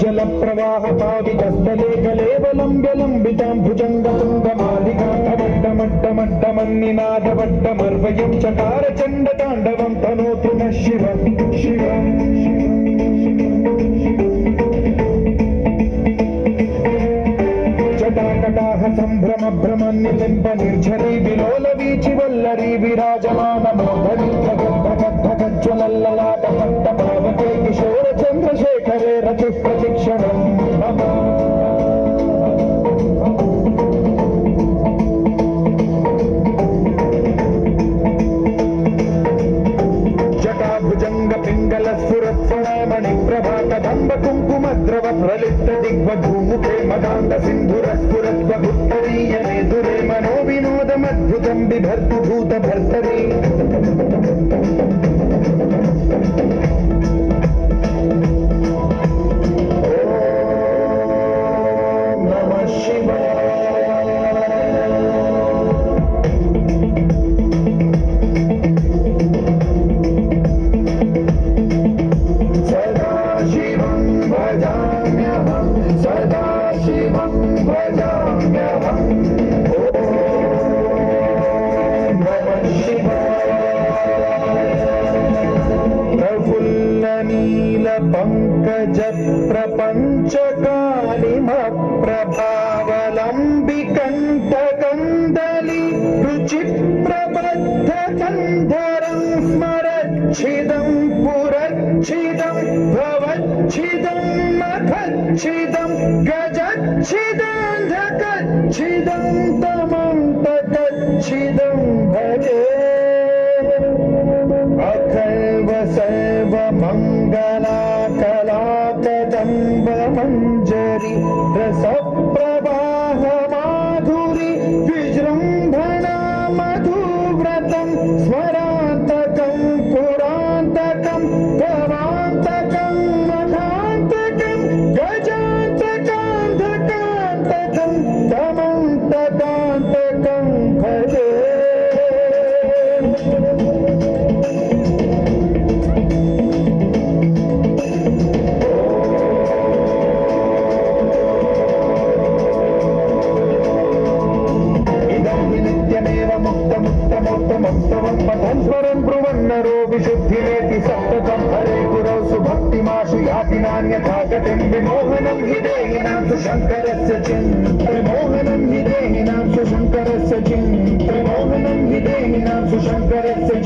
जल प्रवाह पावितस्थले कलेवलम्ब्यलम्बितां भुजङ्गतुङ्गमालिकाधवड्डमड्डमड्डमन्निनादवड्डमर्वयं चकार चण्डताण्डवं तनोतु नः शिवं शिवं जटाकटाह सम्भ्रम भ्रमन्निलिम्ब निर्झरी विलोल वीचि वल्लरी विराजमान मोदरी भगज्ज्वलल्ललाट पट्टपावके किशोर चन्द्रशेखरे रचि प्रतिक्षणं मम जटाभुजंग पिंगल सुरत्सणामणि प्रभातदम्ब कुङ्कुमद्रव प्रलिप्त दिग्वधूमुखे मदान्त सिन्धुरस्फुरद्वगुत्तरीय नेदुरे मनोविनोदमद्भुतं बिभर्तु भूतभर्तरी पंकज प्रपंच कालिम प्रभावलंबिकंटकंदली रुचि प्रबद्ध कंधरं स्मरच्छिदं पुरच्छिदं भवच्छिदं मखच्छिदं गजच्छिदं धकच्छिदं तमं तकच्छिदं भजे अखल्व सर्व मंगला कलाकदम्ब मंजरी रस प्रवाह माधुरी विजृंभणा मधुव्रतं स्मरान्तकं पुरान्तकं भवान्तकं मखान्तकं गजान्तकान्तकान्तकं तमन्तकान्तकं भजे पठन्स्वरं ब्रुवन्नरो विशुद्धिरेति सप्तकं हरे गुरौ सुभक्तिमाशु याति नान्यथा गतिं विमोहनं हि देहिनां सुशङ्करस्य विमोहनं हि देहिनां सुशङ्करस्य विमोहनं हि देहिनां सुशङ्करस्य